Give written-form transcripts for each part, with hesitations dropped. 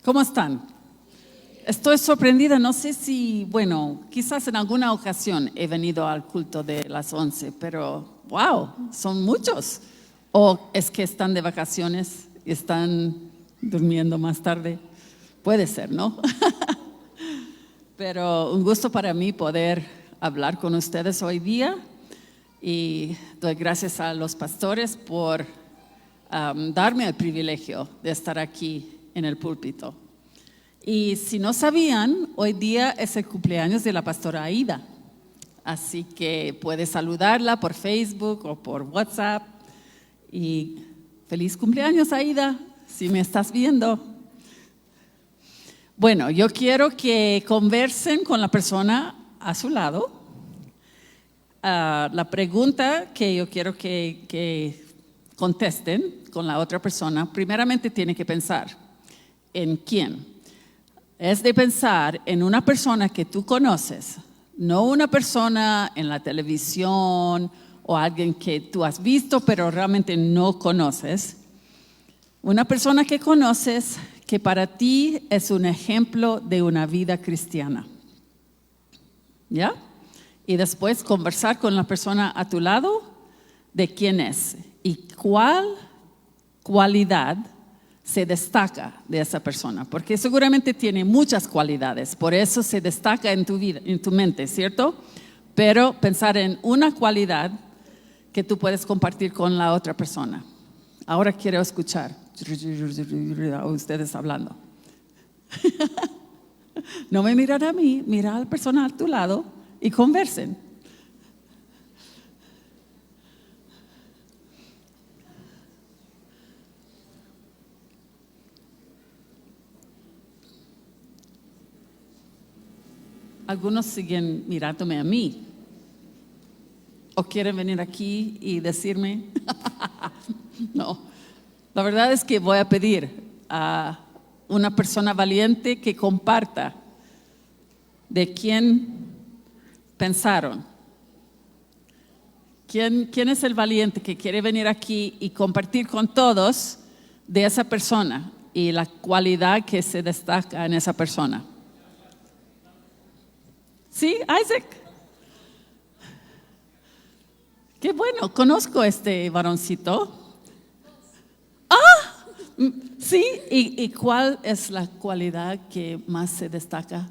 ¿Cómo están? Estoy sorprendida, no sé si, quizás en alguna ocasión he venido al culto de las 11, pero wow, son muchos. ¿O es que están de vacaciones y están durmiendo más tarde? Puede ser, ¿no? Pero un gusto para mí poder hablar con ustedes hoy día y doy gracias a los pastores por darme el privilegio de estar aquí en el púlpito. Y si no sabían, hoy día es el cumpleaños de la pastora Aida. Así que puedes saludarla por Facebook o por WhatsApp. Y feliz cumpleaños, Aida, si me estás viendo. Bueno, yo quiero que conversen con la persona a su lado. La pregunta que yo quiero que contesten con la otra persona, primeramente tiene que pensar en quién. Es de pensar en una persona que tú conoces, no una persona en la televisión o alguien que tú has visto pero realmente no conoces. Una persona que conoces que para ti es un ejemplo de una vida cristiana. ¿Ya? Y después conversar con la persona a tu lado de quién es y cuál cualidad se destaca de esa persona, porque seguramente tiene muchas cualidades, por eso se destaca en tu vida, en tu mente, ¿cierto? Pero pensar en una cualidad que tú puedes compartir con la otra persona. Ahora quiero escuchar a ustedes hablando. No me miran a mí, mira a la persona a tu lado y conversen. Algunos siguen mirándome a mí. ¿O quieren venir aquí y decirme? No. La verdad es que voy a pedir a una persona valiente que comparta de quién pensaron. ¿Quién es el valiente que quiere venir aquí y compartir con todos de esa persona y la cualidad que se destaca en esa persona? ¿Sí, Isaac? Qué bueno, conozco a este varoncito. ¡Ah! Sí, ¿y cuál es la cualidad que más se destaca?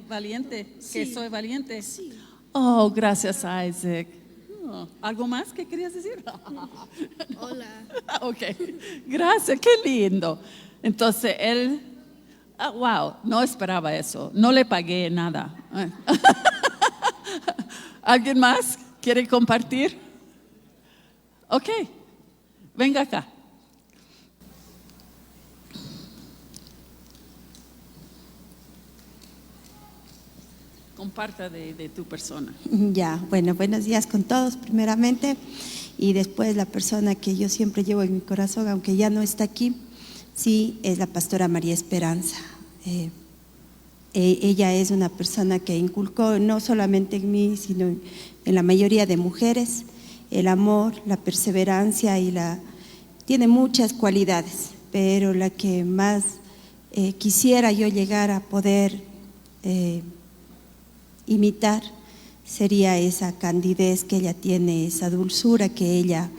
Valiente, sí. ¿Que soy valiente? Sí. Oh, gracias, Isaac. ¿Algo más que querías decir? Hola. Ok, gracias, qué lindo. Entonces él, wow, no esperaba eso, no le pagué nada. ¿Alguien más quiere compartir? Ok, venga acá. Comparta de tu persona. Ya, bueno, buenos días con todos primeramente y después la persona que yo siempre llevo en mi corazón, aunque ya no está aquí, sí, es la pastora María Esperanza. Ella es una persona que inculcó no solamente en mí, sino en la mayoría de mujeres, el amor, la perseverancia tiene muchas cualidades, pero la que más quisiera yo llegar a poder imitar sería esa candidez que ella tiene, esa dulzura que ella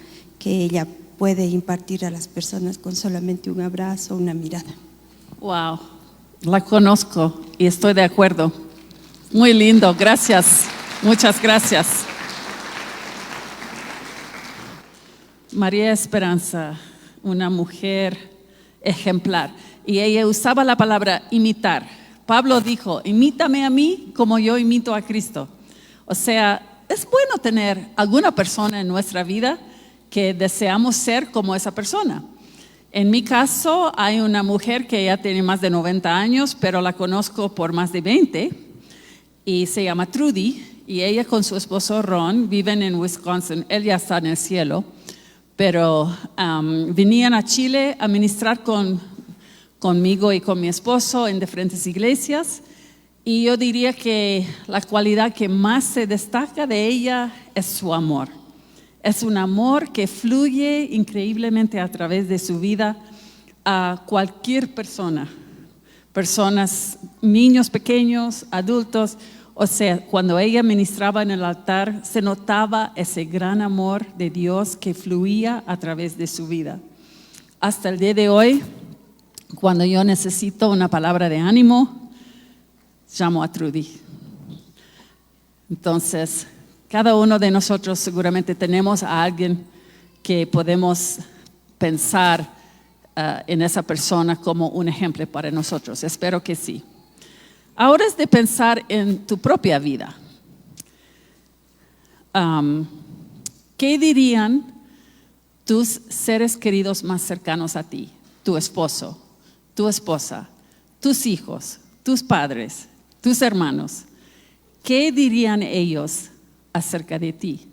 puede impartir a las personas con solamente un abrazo, una mirada. Wow, la conozco y estoy de acuerdo. Muy lindo, gracias, muchas gracias. María Esperanza, una mujer ejemplar, y ella usaba la palabra imitar. Pablo dijo, imítame a mí como yo imito a Cristo. O sea, es bueno tener alguna persona en nuestra vida que deseamos ser como esa persona. En mi caso, hay una mujer que ya tiene más de 90 años, pero la conozco por más de 20, y se llama Trudy, y ella con su esposo Ron viven en Wisconsin. Él ya está en el cielo, pero venían a Chile a ministrar conmigo y con mi esposo en diferentes iglesias, y yo diría que la cualidad que más se destaca de ella es su amor. Es un amor que fluye increíblemente a través de su vida a cualquier persona. Personas, niños pequeños, adultos. O sea, cuando ella ministraba en el altar, se notaba ese gran amor de Dios que fluía a través de su vida. Hasta el día de hoy, cuando yo necesito una palabra de ánimo, llamo a Trudy. Entonces, cada uno de nosotros seguramente tenemos a alguien que podemos pensar en esa persona como un ejemplo para nosotros. Espero que sí. Ahora es de pensar en tu propia vida. ¿Qué dirían tus seres queridos más cercanos a ti? Tu esposo, tu esposa, tus hijos, tus padres, tus hermanos. ¿Qué dirían ellos acerca de ti?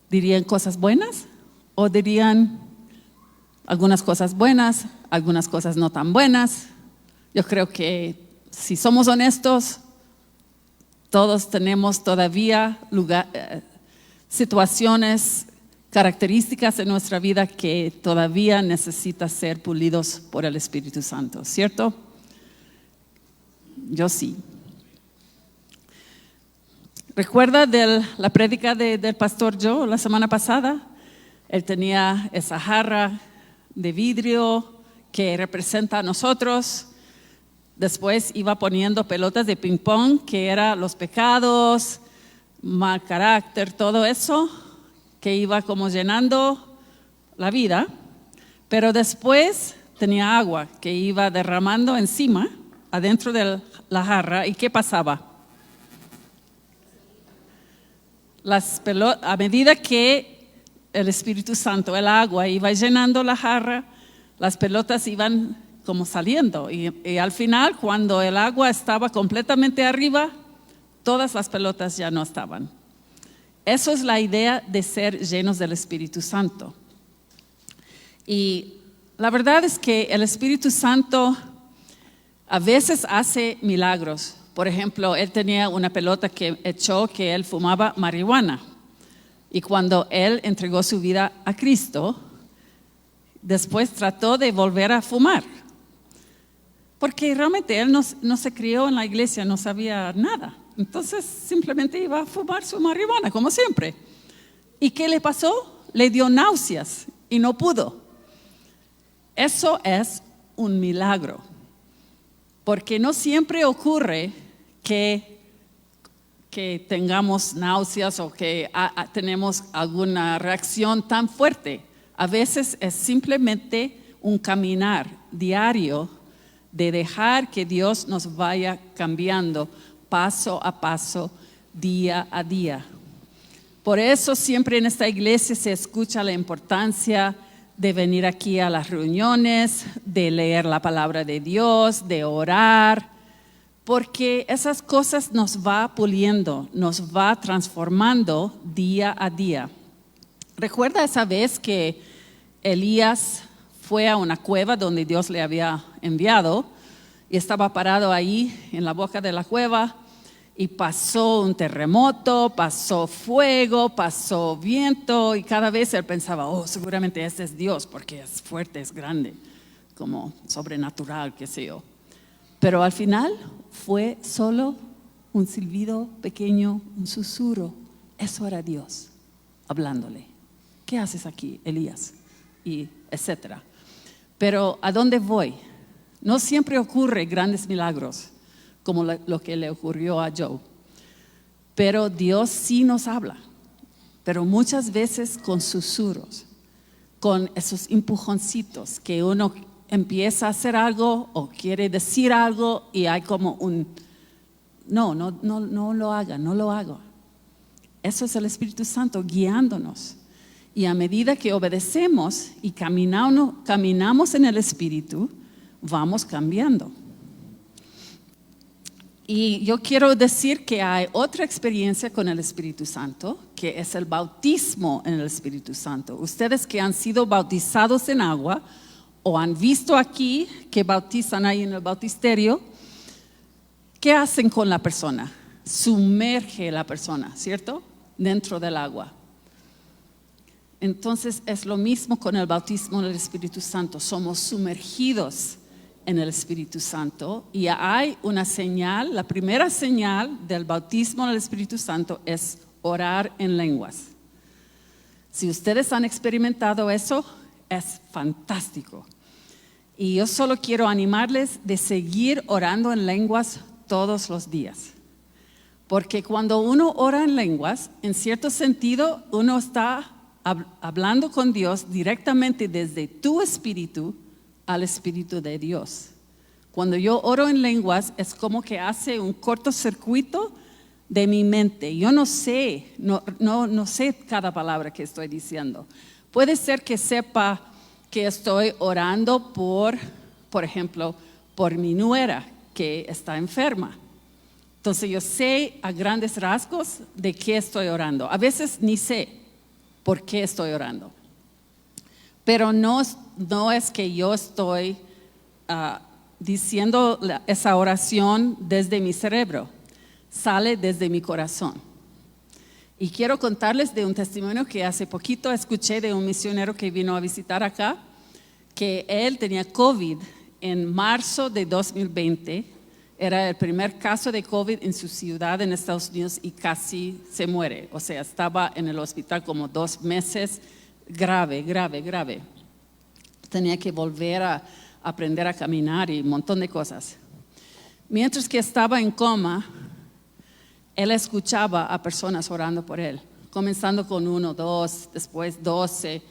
¿Dirían cosas buenas o dirían algunas cosas buenas, algunas cosas no tan buenas? Yo creo que si somos honestos, todos tenemos todavía situaciones, características en nuestra vida que todavía necesitan ser pulidos por el Espíritu Santo, ¿cierto? Yo sí. ¿Recuerda de la prédica del pastor Joe la semana pasada? Él tenía esa jarra de vidrio que representa a nosotros. Después iba poniendo pelotas de ping pong, que eran los pecados, mal carácter, todo eso, que iba como llenando la vida. Pero después tenía agua que iba derramando encima, adentro de la jarra. ¿Y qué pasaba? A medida que el Espíritu Santo, el agua, iba llenando la jarra, las pelotas iban como saliendo. Y al final, cuando el agua estaba completamente arriba, todas las pelotas ya no estaban. Eso es la idea de ser llenos del Espíritu Santo. Y la verdad es que el Espíritu Santo a veces hace milagros. Por ejemplo, él tenía una pelota que echó que él fumaba marihuana. Y cuando él entregó su vida a Cristo, después trató de volver a fumar. Porque realmente él no se crió en la iglesia, no sabía nada. Entonces simplemente iba a fumar su marihuana, como siempre. ¿Y qué le pasó? Le dio náuseas y no pudo. Eso es un milagro. Porque no siempre ocurre que tengamos náuseas o que tenemos alguna reacción tan fuerte. A veces es simplemente un caminar diario de dejar que Dios nos vaya cambiando paso a paso, día a día. Por eso siempre en esta iglesia se escucha la importancia de venir aquí a las reuniones, de leer la palabra de Dios, de orar, porque esas cosas nos va puliendo, nos va transformando día a día. ¿Recuerda esa vez que Elías fue a una cueva donde Dios le había enviado y estaba parado ahí en la boca de la cueva y pasó un terremoto, pasó fuego, pasó viento y cada vez él pensaba, seguramente ese es Dios porque es fuerte, es grande, como sobrenatural, qué sé yo. Pero al final fue solo un silbido pequeño, un susurro. Eso era Dios hablándole. ¿Qué haces aquí, Elías? Y etcétera. Pero ¿a dónde voy? No siempre ocurre grandes milagros como lo que le ocurrió a Job. Pero Dios sí nos habla, pero muchas veces con susurros, con esos empujoncitos que uno empieza a hacer algo o quiere decir algo y hay como un no lo haga, no lo hago. Eso es el Espíritu Santo guiándonos. Y a medida que obedecemos y caminamos en el Espíritu, vamos cambiando. Y yo quiero decir que hay otra experiencia con el Espíritu Santo, que es el bautismo en el Espíritu Santo. Ustedes que han sido bautizados en agua o han visto aquí que bautizan ahí en el bautisterio, ¿qué hacen con la persona? sumerge a la persona, ¿cierto? Dentro del agua. Entonces es lo mismo con el bautismo del Espíritu Santo. Somos sumergidos en el Espíritu Santo y hay una señal. La primera señal del bautismo del Espíritu Santo es orar en lenguas. Si ustedes han experimentado eso, es fantástico. Y yo solo quiero animarles de seguir orando en lenguas todos los días. Porque cuando uno ora en lenguas, en cierto sentido, uno está hablando con Dios directamente desde tu espíritu al Espíritu de Dios. Cuando yo oro en lenguas, es como que hace un cortocircuito de mi mente. Yo no sé cada palabra que estoy diciendo. Puede ser que sepa que estoy orando por ejemplo, por mi nuera que está enferma. Entonces yo sé a grandes rasgos de qué estoy orando. A veces ni sé por qué estoy orando. Pero no es que yo estoy diciendo esa oración desde mi cerebro. Sale desde mi corazón. Y quiero contarles de un testimonio que hace poquito escuché de un misionero que vino a visitar acá, que él tenía COVID en marzo de 2020. Era el primer caso de COVID en su ciudad en Estados Unidos y casi se muere. O sea, estaba en el hospital como 2 meses, grave. Tenía que volver a aprender a caminar y un montón de cosas. Mientras que estaba en coma, él escuchaba a personas orando por él, comenzando con 1, 2, después 12.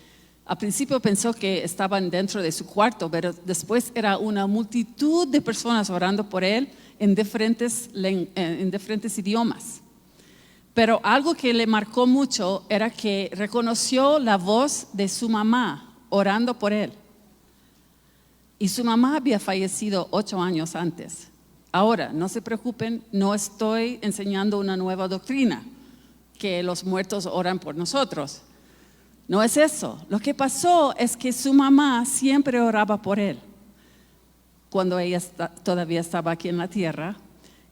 Al principio pensó que estaban dentro de su cuarto, pero después era una multitud de personas orando por él en diferentes idiomas. Pero algo que le marcó mucho era que reconoció la voz de su mamá orando por él. Y su mamá había fallecido 8 años antes. Ahora, no se preocupen, no estoy enseñando una nueva doctrina, que los muertos oran por nosotros. No es eso. Lo que pasó es que su mamá siempre oraba por él cuando ella todavía estaba aquí en la tierra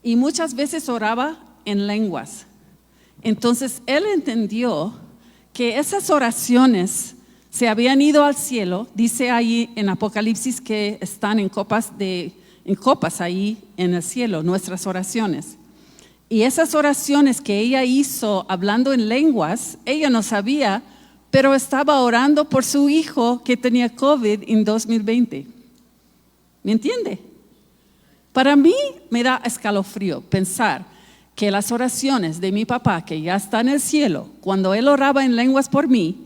y muchas veces oraba en lenguas. Entonces él entendió que esas oraciones se habían ido al cielo. Dice ahí en Apocalipsis que están en copas ahí en el cielo, nuestras oraciones. Y esas oraciones que ella hizo hablando en lenguas, ella no sabía, pero estaba orando por su hijo que tenía COVID en 2020. ¿Me entiende? Para mí me da escalofrío pensar que las oraciones de mi papá, que ya está en el cielo, cuando él oraba en lenguas por mí,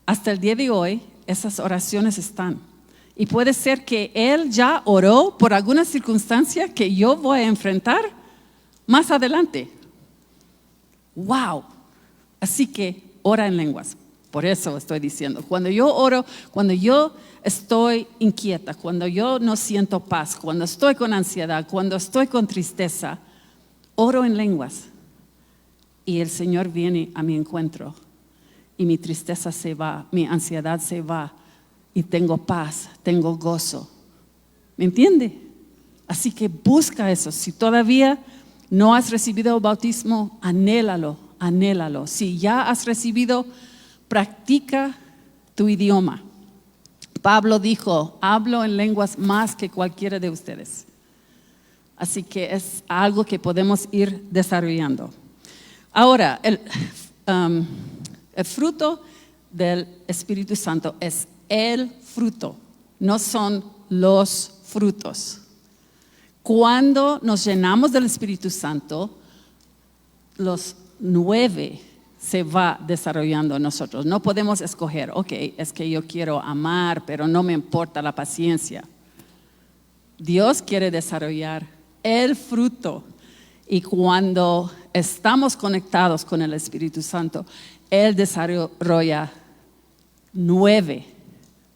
hasta el día de hoy, esas oraciones están. Y puede ser que él ya oró por alguna circunstancia que yo voy a enfrentar más adelante. ¡Wow! Así que ora en lenguas. Por eso estoy diciendo, cuando yo oro, cuando yo estoy inquieta, cuando yo no siento paz, cuando estoy con ansiedad, cuando estoy con tristeza, oro en lenguas. Y el Señor viene a mi encuentro. Y mi tristeza se va, mi ansiedad se va. Y tengo paz, tengo gozo. ¿Me entiende? Así que busca eso. Si todavía no has recibido el bautismo, anhélalo. Si ya has recibido, practica tu idioma. Pablo dijo, hablo en lenguas más que cualquiera de ustedes. Así que es algo que podemos ir desarrollando. Ahora, el fruto del Espíritu Santo es el fruto, no son los frutos. Cuando nos llenamos del Espíritu Santo, los 9 se va desarrollando en nosotros. No podemos escoger, es que yo quiero amar, pero no me importa la paciencia. Dios quiere desarrollar el fruto. Y cuando estamos conectados con el Espíritu Santo, Él desarrolla 9,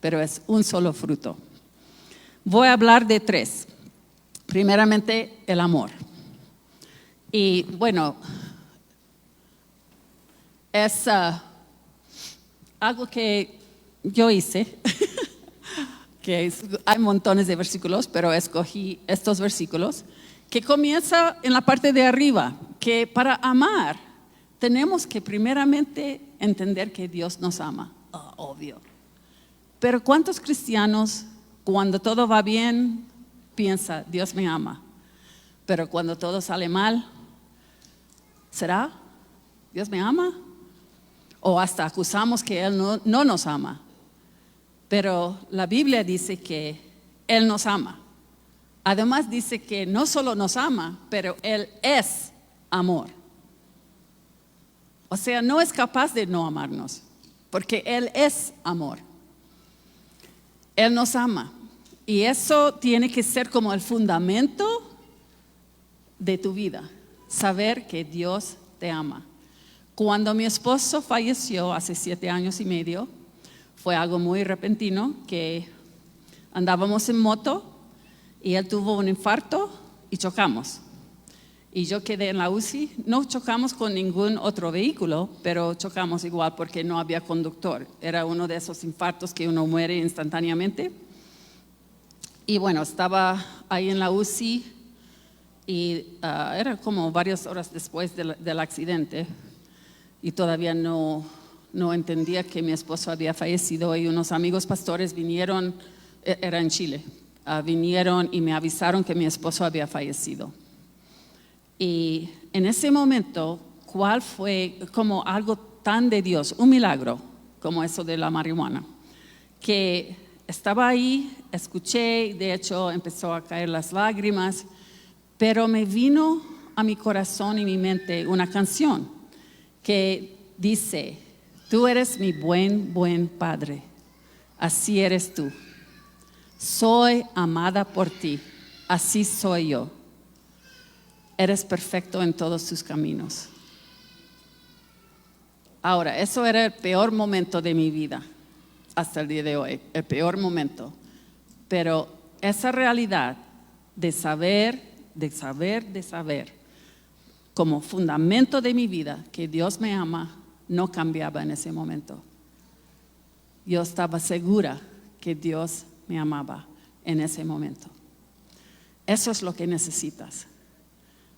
pero es un solo fruto. Voy a hablar de 3. Primeramente, el amor. Y bueno, es algo que yo hice, hay montones de versículos, pero escogí estos versículos, que comienza en la parte de arriba, que para amar tenemos que primeramente entender que Dios nos ama, obvio. Pero ¿cuántos cristianos cuando todo va bien piensan, Dios me ama? Pero cuando todo sale mal, ¿será? ¿Dios me ama? O hasta acusamos que Él no nos ama. Pero la Biblia dice que Él nos ama. Además dice que no solo nos ama, pero Él es amor. O sea, no es capaz de no amarnos, porque Él es amor. Él nos ama. Y eso tiene que ser como el fundamento de tu vida, saber que Dios te ama. Cuando mi esposo falleció hace 7 años y medio, fue algo muy repentino, que andábamos en moto y él tuvo un infarto y chocamos. Y yo quedé en la UCI. No chocamos con ningún otro vehículo, pero chocamos igual porque no había conductor. Era uno de esos infartos que uno muere instantáneamente. Y bueno, estaba ahí en la UCI y era como varias horas después del accidente y todavía no entendía que mi esposo había fallecido, y unos amigos pastores vinieron, era en Chile, vinieron y me avisaron que mi esposo había fallecido. Y en ese momento, ¿cuál fue como algo tan de Dios, un milagro como eso de la marihuana? Que estaba ahí, escuché, de hecho empezó a caer las lágrimas, pero me vino a mi corazón y mi mente una canción que dice: tú eres mi buen Padre, así eres tú. Soy amada por ti, así soy yo. Eres perfecto en todos tus caminos. Ahora, eso era el peor momento de mi vida hasta el día de hoy, el peor momento. Pero esa realidad de saber, como fundamento de mi vida, que Dios me ama, no cambiaba en ese momento. Yo estaba segura que Dios me amaba en ese momento. Eso es lo que necesitas.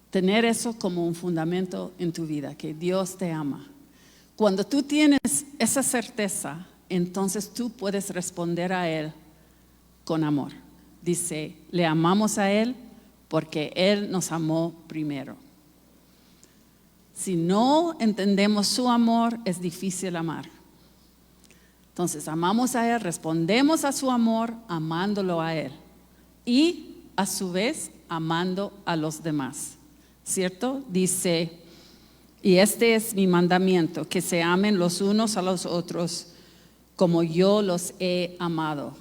Tener eso como un fundamento en tu vida, que Dios te ama. Cuando tú tienes esa certeza, entonces tú puedes responder a Él con amor. Dice, le amamos a Él porque Él nos amó primero. Si no entendemos su amor, es difícil amar. Entonces, amamos a Él, respondemos a su amor amándolo a Él. Y, a su vez, amando a los demás. ¿Cierto? Dice, y este es mi mandamiento, que se amen los unos a los otros como yo los he amado.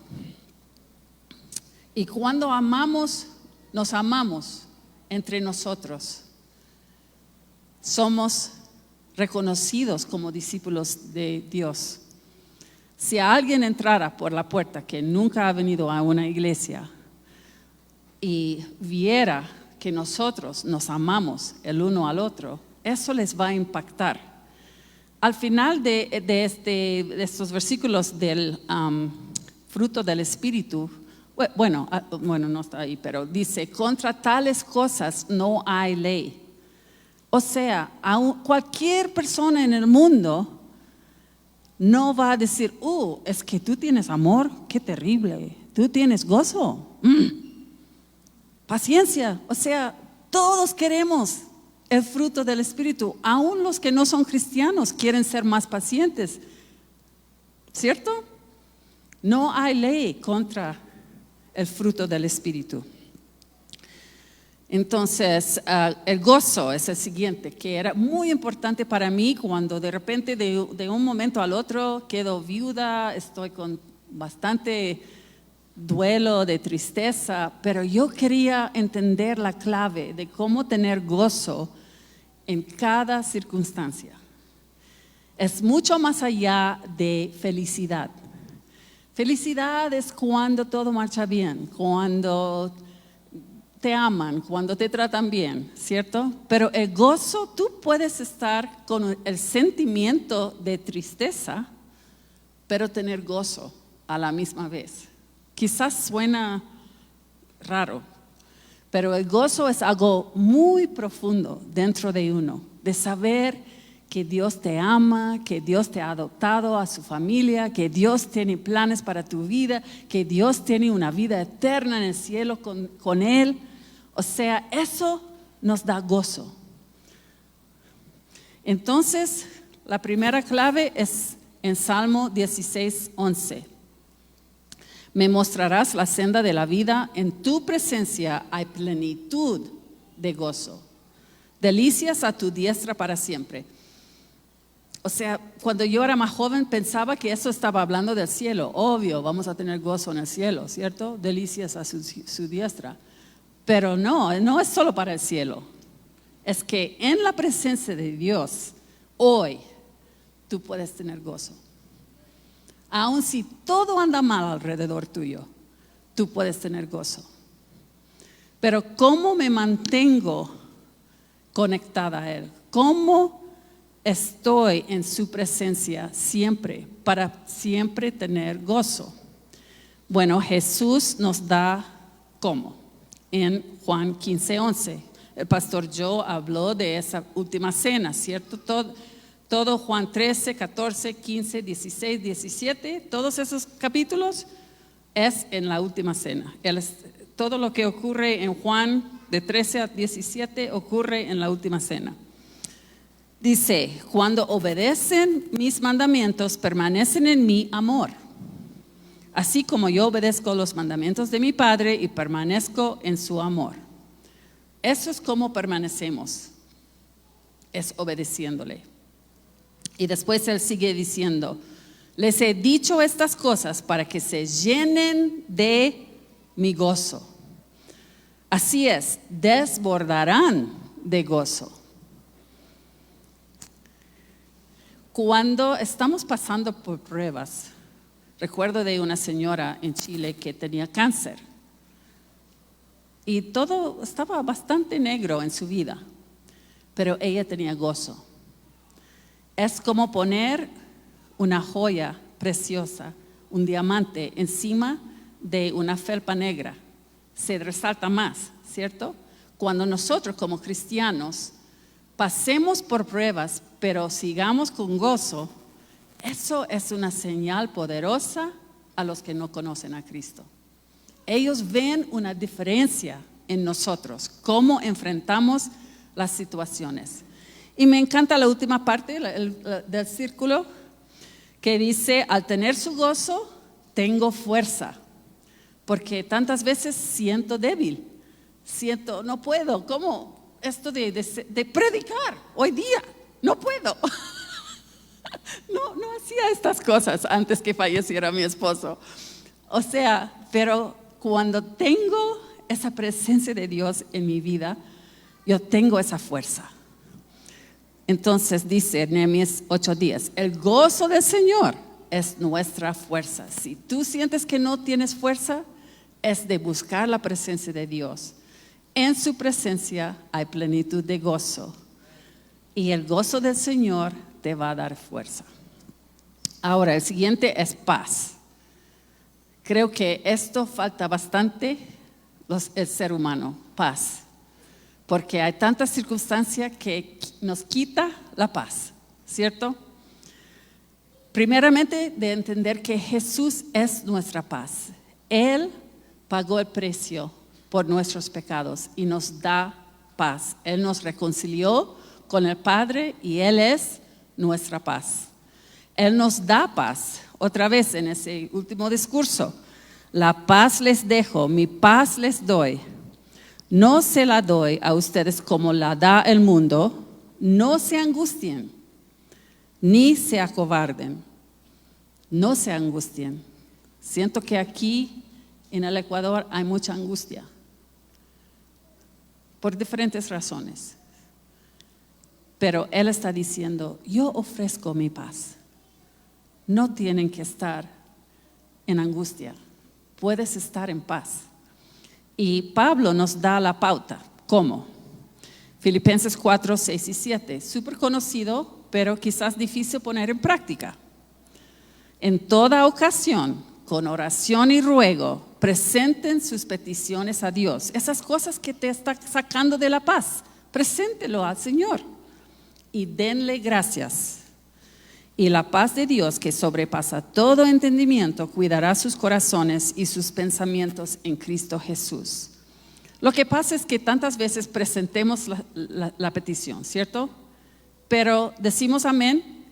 Y cuando amamos, nos amamos entre nosotros. Somos reconocidos como discípulos de Dios. Si alguien entrara por la puerta que nunca ha venido a una iglesia y viera que nosotros nos amamos el uno al otro, eso les va a impactar. Al final de estos versículos del fruto del Espíritu, bueno, no está ahí, pero dice, contra tales cosas no hay ley. O sea, cualquier persona en el mundo no va a decir, es que tú tienes amor, qué terrible, tú tienes gozo, paciencia. O sea, todos queremos el fruto del Espíritu. Aún los que no son cristianos quieren ser más pacientes, ¿cierto? No hay ley contra el fruto del Espíritu. Entonces, el gozo es el siguiente, que era muy importante para mí cuando de repente de un momento al otro quedo viuda, estoy con bastante duelo, de tristeza, pero yo quería entender la clave de cómo tener gozo en cada circunstancia. Es mucho más allá de felicidad. Felicidad es cuando todo marcha bien, cuando te aman, cuando te tratan bien, ¿cierto? Pero el gozo, tú puedes estar con el sentimiento de tristeza, pero tener gozo a la misma vez. Quizás suena raro, Pero el gozo es algo muy profundo dentro de uno, de saber que Dios te ama, que Dios te ha adoptado a su familia, que Dios tiene planes para tu vida, que Dios tiene una vida eterna en el cielo con Él. O sea, eso nos da gozo. Entonces, la primera clave es en Salmo 16:11. Me mostrarás la senda de la vida, en tu presencia hay plenitud de gozo. Delicias a tu diestra para siempre. O sea, cuando yo era más joven pensaba que eso estaba hablando del cielo. Obvio, vamos a tener gozo en el cielo, ¿cierto? Delicias a su diestra. Pero no es solo para el cielo. Es que en la presencia de Dios, hoy, tú puedes tener gozo. Aun si todo anda mal alrededor tuyo, tú puedes tener gozo. Pero ¿cómo me mantengo conectada a Él? ¿Cómo estoy en su presencia siempre, para siempre tener gozo? Bueno, Jesús nos da cómo. En Juan 15:11. El pastor Joe habló de esa última cena, ¿cierto? Todo Juan 13, 14, 15, 16, 17, todos esos capítulos es en la última cena. Todo lo que ocurre en Juan de 13 a 17 ocurre en la última cena. Dice, cuando obedecen mis mandamientos, permanecen en mi amor. Así como yo obedezco los mandamientos de mi Padre y permanezco en su amor. Eso es como permanecemos, es obedeciéndole. Y después él sigue diciendo, les he dicho estas cosas para que se llenen de mi gozo. Así es, desbordarán de gozo. Cuando estamos pasando por pruebas, recuerdo de una señora en Chile que tenía cáncer. Y todo estaba bastante negro en su vida, pero ella tenía gozo. Es como poner una joya preciosa, un diamante encima de una felpa negra. Se resalta más, ¿cierto? Cuando nosotros como cristianos pasemos por pruebas, pero sigamos con gozo, eso es una señal poderosa a los que no conocen a Cristo. Ellos ven una diferencia en nosotros, cómo enfrentamos las situaciones. Y me encanta la última parte del círculo que dice, al tener su gozo, tengo fuerza. Porque tantas veces siento débil, no puedo. ¿Cómo? Esto de predicar hoy día, no puedo. No hacía estas cosas antes que falleciera mi esposo. O sea, pero cuando tengo esa presencia de Dios en mi vida, yo tengo esa fuerza. Entonces dice Nehemías 8:10, el gozo del Señor es nuestra fuerza. Si tú sientes que no tienes fuerza, es de buscar la presencia de Dios. En su presencia hay plenitud de gozo. Y el gozo del Señor te va a dar fuerza. Ahora, el siguiente es paz. Creo que esto falta bastante el ser humano, paz. Porque hay tantas circunstancias que nos quita la paz, ¿cierto? Primeramente, de entender que Jesús es nuestra paz. Él pagó el precio por nuestros pecados y nos da paz. Él nos reconcilió con el Padre y Él es nuestra paz. Él nos da paz. Otra vez en ese último discurso, la paz les dejo, mi paz les doy. No se la doy a ustedes como la da el mundo. No se angustien, ni se acobarden. No se angustien. Siento que aquí en el Ecuador hay mucha angustia. Por diferentes razones. Pero Él está diciendo, yo ofrezco mi paz. No tienen que estar en angustia. Puedes estar en paz. Y Pablo nos da la pauta. ¿Cómo? Filipenses 4, 6 y 7. Súper conocido, pero quizás difícil poner en práctica. En toda ocasión, con oración y ruego, presenten sus peticiones a Dios. Esas cosas que te están sacando de la paz, preséntelo al Señor y denle gracias. Y la paz de Dios, que sobrepasa todo entendimiento, cuidará sus corazones y sus pensamientos en Cristo Jesús. Lo que pasa es que tantas veces presentemos la petición, ¿cierto? Pero decimos amén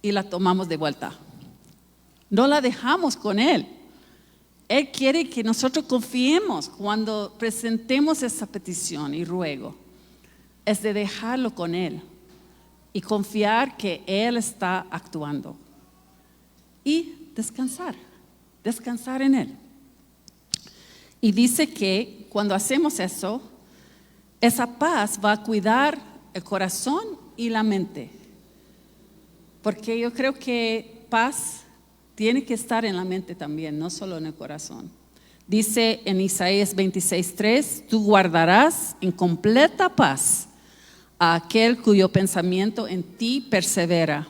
y la tomamos de vuelta. No la dejamos con Él. Él quiere que nosotros confiemos cuando presentemos esa petición y ruego. Es de dejarlo con Él y confiar que Él está actuando. Y descansar en Él. Y dice que cuando hacemos eso, esa paz va a cuidar el corazón y la mente. Porque yo creo que paz tiene que estar en la mente también, no solo en el corazón. Dice en Isaías 26:3, tú guardarás en completa paz a aquel cuyo pensamiento en ti persevera,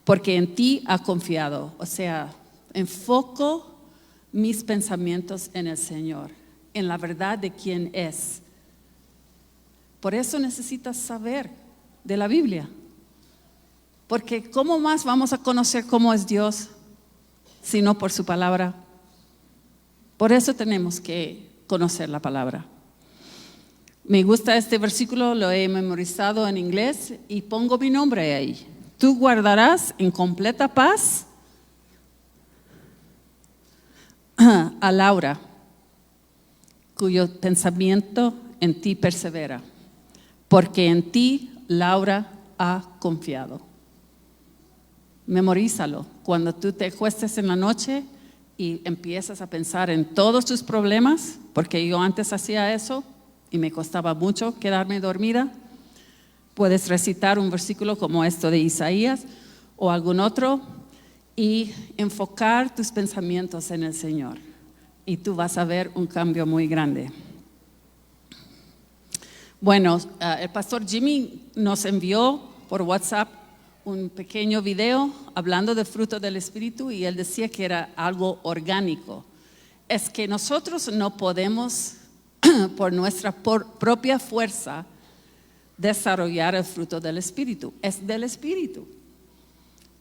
porque en ti ha confiado. O sea, enfoco mis pensamientos en el Señor, en la verdad de quién es. Por eso necesitas saber de la Biblia. Porque ¿cómo más vamos a conocer cómo es Dios sino por su palabra? Por eso tenemos que conocer la palabra. Me gusta este versículo, lo he memorizado en inglés y pongo mi nombre ahí. Tú guardarás en completa paz a Laura, cuyo pensamiento en ti persevera, porque en ti Laura ha confiado. Memorízalo. Cuando tú te acuestes en la noche y empiezas a pensar en todos tus problemas, porque yo antes hacía eso y me costaba mucho quedarme dormida, puedes recitar un versículo como esto de Isaías o algún otro y enfocar tus pensamientos en el Señor. Y tú vas a ver un cambio muy grande. Bueno, el pastor Jimmy nos envió por WhatsApp un pequeño video hablando del fruto del Espíritu y él decía que era algo orgánico. Es que nosotros no podemos por nuestra propia fuerza desarrollar el fruto del Espíritu. Es del Espíritu.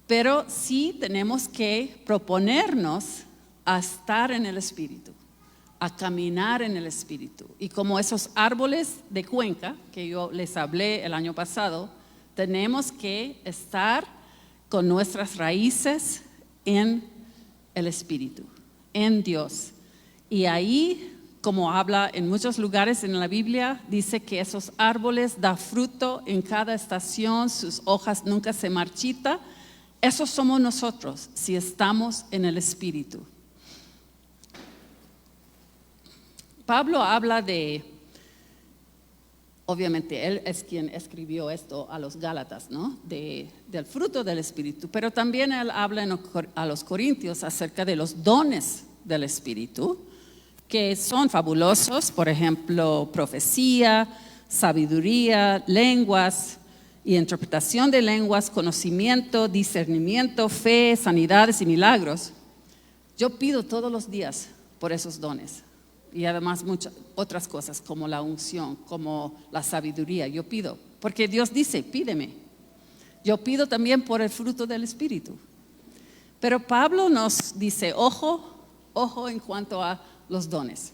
Pero sí tenemos que proponernos a estar en el Espíritu, a caminar en el Espíritu. Y como esos árboles de Cuenca que yo les hablé el año pasado, tenemos que estar con nuestras raíces en el Espíritu, en Dios. Y ahí, como habla en muchos lugares en la Biblia, dice que esos árboles dan fruto en cada estación, sus hojas nunca se marchitan. Eso somos nosotros si estamos en el Espíritu. Pablo habla de, obviamente él es quien escribió esto a los Gálatas, ¿no? Del fruto del Espíritu, pero también él habla a los Corintios acerca de los dones del Espíritu, que son fabulosos, por ejemplo, profecía, sabiduría, lenguas y interpretación de lenguas, conocimiento, discernimiento, fe, sanidades y milagros. Yo pido todos los días por esos dones. Y además muchas otras cosas como la unción, como la sabiduría. Yo pido, porque Dios dice, pídeme. Yo pido también por el fruto del Espíritu. Pero Pablo nos dice, ojo en cuanto a los dones.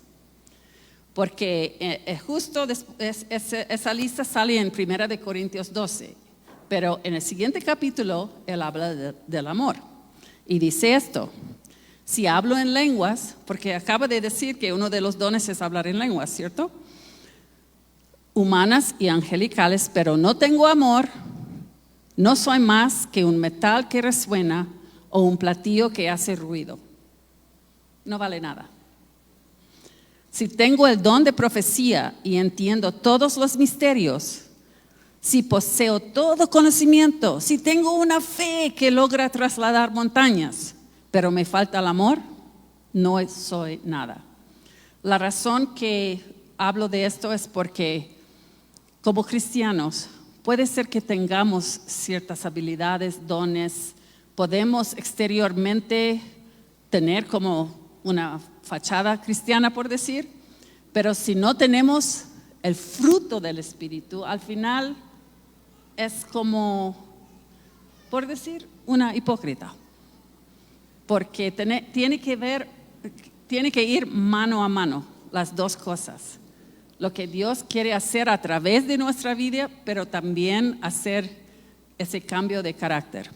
Porque justo esa lista sale en 1 Corintios 12. Pero en el siguiente capítulo, él habla del amor. Y dice esto. Si hablo en lenguas, porque acaba de decir que uno de los dones es hablar en lenguas, ¿cierto? Humanas y angelicales, pero no tengo amor, no soy más que un metal que resuena o un platillo que hace ruido. No vale nada. Si tengo el don de profecía y entiendo todos los misterios, si poseo todo conocimiento, si tengo una fe que logra trasladar montañas, pero me falta el amor, no soy nada. La razón que hablo de esto es porque como cristianos puede ser que tengamos ciertas habilidades, dones, podemos exteriormente tener como una fachada cristiana, por decir, pero si no tenemos el fruto del Espíritu, al final es como, por decir, una hipócrita. Porque tiene que ir mano a mano las dos cosas. Lo que Dios quiere hacer a través de nuestra vida, pero también hacer ese cambio de carácter.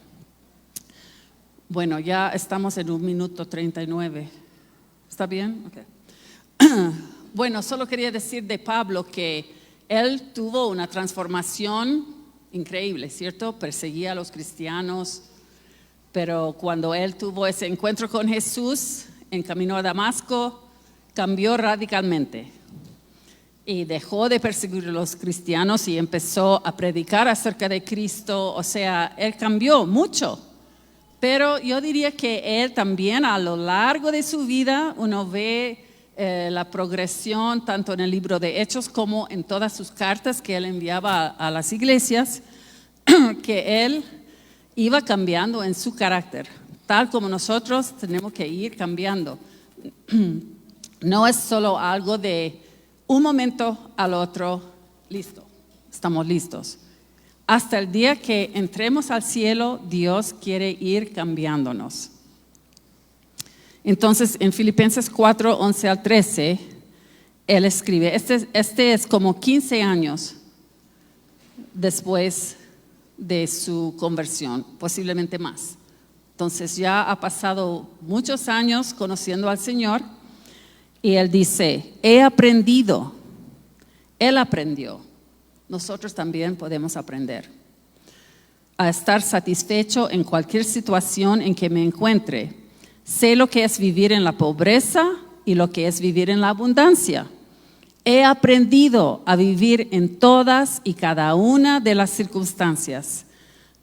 Bueno, ya estamos en 1 minuto 39. ¿Está bien? Okay. Bueno, solo quería decir de Pablo que él tuvo una transformación increíble, ¿cierto? Perseguía a los cristianos, pero cuando él tuvo ese encuentro con Jesús en camino a Damasco, cambió radicalmente y dejó de perseguir a los cristianos y empezó a predicar acerca de Cristo. O sea, él cambió mucho. Pero yo diría que él también a lo largo de su vida, uno ve la progresión tanto en el libro de Hechos como en todas sus cartas que él enviaba a las iglesias, que él iba cambiando en su carácter, tal como nosotros tenemos que ir cambiando. No es solo algo de un momento al otro, listo, estamos listos. Hasta el día que entremos al cielo, Dios quiere ir cambiándonos. Entonces, en Filipenses 4, 11 al 13, él escribe, este es como 15 años después de su conversión, posiblemente más. Entonces, ya ha pasado muchos años conociendo al Señor y él dice, él aprendió, nosotros también podemos aprender a estar satisfecho en cualquier situación en que me encuentre. Sé lo que es vivir en la pobreza y lo que es vivir en la abundancia. He aprendido a vivir en todas y cada una de las circunstancias,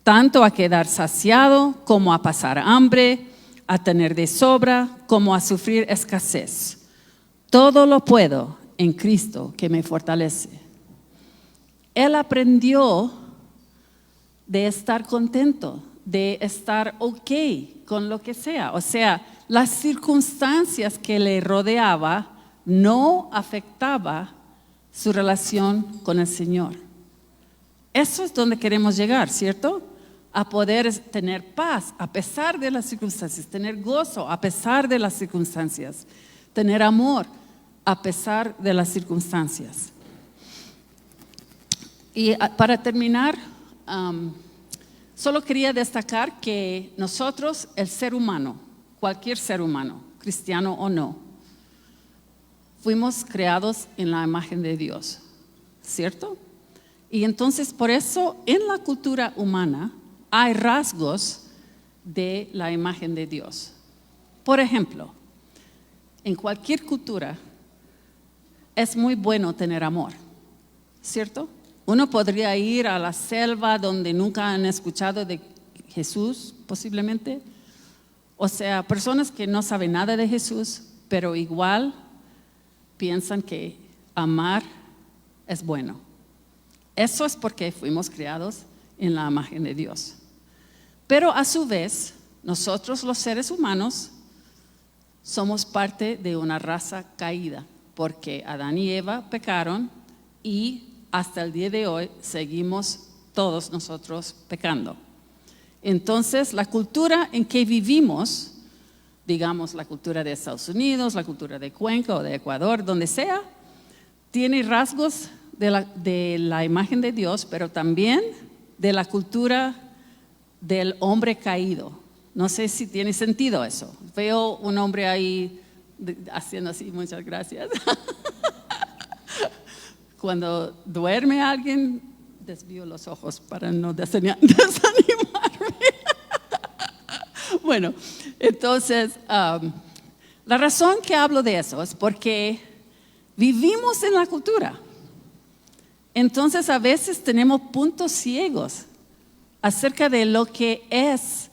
tanto a quedar saciado como a pasar hambre, a tener de sobra como a sufrir escasez. Todo lo puedo en Cristo que me fortalece. Él aprendió de estar contento, de estar ok con lo que sea. O sea, las circunstancias que le rodeaba no afectaba su relación con el Señor. Eso es donde queremos llegar, ¿cierto? A poder tener paz a pesar de las circunstancias, tener gozo a pesar de las circunstancias, tener amor a pesar de las circunstancias. Y para terminar, solo quería destacar que nosotros, el ser humano, cualquier ser humano, cristiano o no, fuimos creados en la imagen de Dios, ¿cierto? Y entonces por eso en la cultura humana hay rasgos de la imagen de Dios. Por ejemplo, en cualquier cultura es muy bueno tener amor, ¿cierto? Uno podría ir a la selva donde nunca han escuchado de Jesús, posiblemente. O sea, personas que no saben nada de Jesús, pero igual piensan que amar es bueno. Eso es porque fuimos creados en la imagen de Dios. Pero a su vez, nosotros los seres humanos somos parte de una raza caída, porque Adán y Eva pecaron y hasta el día de hoy seguimos todos nosotros pecando. Entonces, la cultura en que vivimos, digamos la cultura de Estados Unidos, la cultura de Cuenca o de Ecuador, donde sea, tiene rasgos de la imagen de Dios, pero también de la cultura del hombre caído. No sé si tiene sentido eso. Veo un hombre ahí haciendo así, muchas gracias. Cuando duerme alguien, desvío los ojos para no desanimarme. Bueno, entonces, la razón que hablo de eso es porque vivimos en la cultura. Entonces, a veces tenemos puntos ciegos acerca de lo que es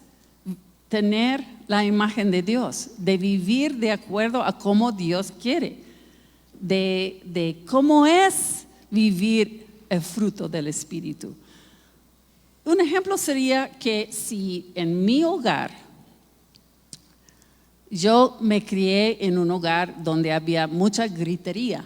tener la imagen de Dios, de vivir de acuerdo a cómo Dios quiere, de cómo es vivir el fruto del Espíritu. Un ejemplo sería que si en mi hogar yo me crié en un hogar donde había mucha gritería,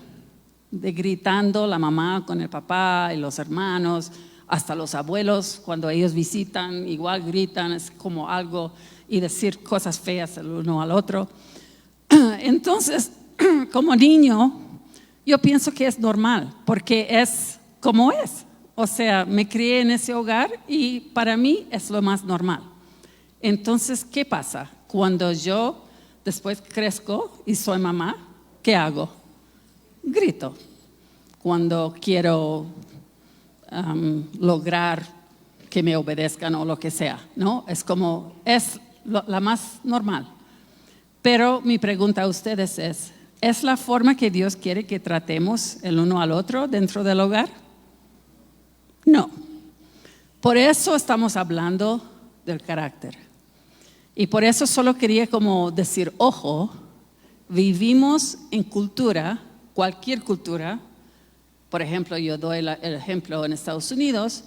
de gritando la mamá con el papá y los hermanos, hasta los abuelos cuando ellos visitan, igual gritan, es como algo, y decir cosas feas el uno al otro. Entonces, como niño, yo pienso que es normal, porque es como es. O sea, me crié en ese hogar y para mí es lo más normal. Entonces, ¿qué pasa? Cuando yo después crezco y soy mamá, ¿qué hago? Grito. Cuando quiero lograr que me obedezcan o lo que sea, ¿no? Es como, es la más normal. Pero mi pregunta a ustedes ¿es la forma que Dios quiere que tratemos el uno al otro dentro del hogar? No. Por eso estamos hablando del carácter. Y por eso solo quería como decir, ojo, vivimos en cultura, cualquier cultura. Por ejemplo, yo doy el ejemplo en Estados Unidos,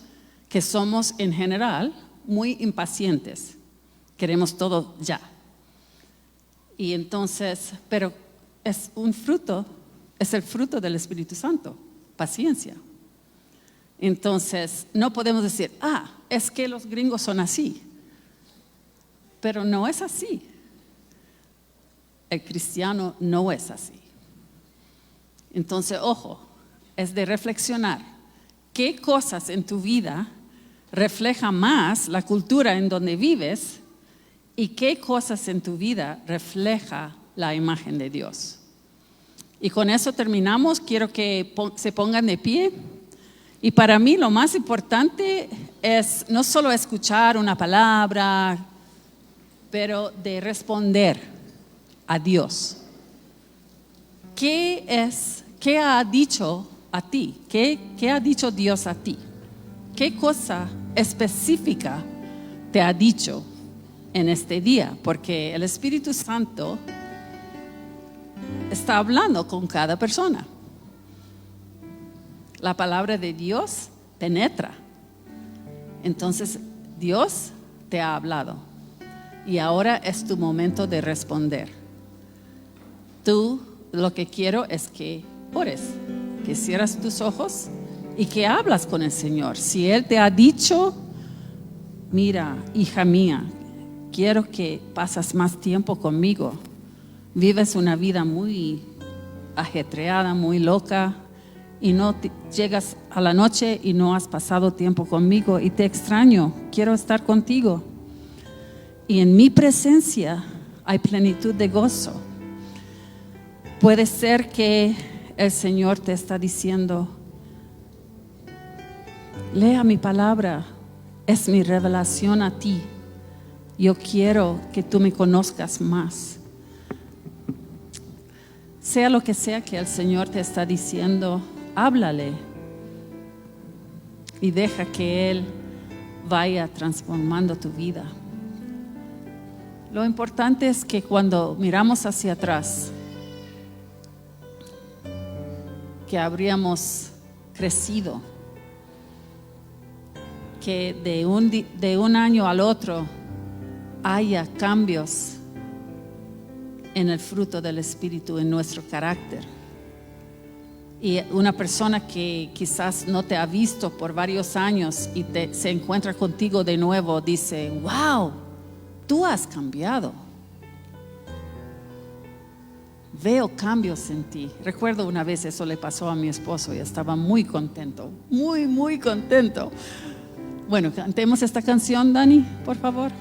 que somos en general muy impacientes. Queremos todo ya. Y entonces, pero es un fruto, es el fruto del Espíritu Santo, paciencia. Entonces, no podemos decir, es que los gringos son así. Pero no es así. El cristiano no es así. Entonces, ojo, es de reflexionar qué cosas en tu vida reflejan más la cultura en donde vives y qué cosas en tu vida refleja la imagen de Dios. Y con eso terminamos. Quiero que se pongan de pie. Y para mí lo más importante es no solo escuchar una palabra, pero de responder a Dios. ¿Qué ha dicho a ti? ¿Qué ha dicho Dios a ti? ¿Qué cosa específica te ha dicho en este día? Porque el Espíritu Santo está hablando con cada persona. La palabra de Dios penetra. Entonces, Dios te ha hablado. Y ahora es tu momento de responder. Tú, lo que quiero es que ores, que cierras tus ojos y que hablas con el Señor. Si Él te ha dicho, mira, hija mía, quiero que pasas más tiempo conmigo. Vives una vida muy ajetreada, muy loca, y no llegas a la noche y no has pasado tiempo conmigo y te extraño, quiero estar contigo. Y en mi presencia hay plenitud de gozo. Puede ser que el Señor te está diciendo, lea mi palabra, es mi revelación a ti. Yo quiero que tú me conozcas más. Sea lo que sea que el Señor te está diciendo, háblale y deja que Él vaya transformando tu vida. Lo importante es que cuando miramos hacia atrás, que habríamos crecido, que de un año al otro haya cambios en el fruto del Espíritu, en nuestro carácter. Y una persona que quizás no te ha visto por varios años y se encuentra contigo de nuevo, dice, wow, tú has cambiado. Veo cambios en ti. Recuerdo una vez eso le pasó a mi esposo y estaba muy contento, muy, muy contento. Bueno, cantemos esta canción, Dani, por favor.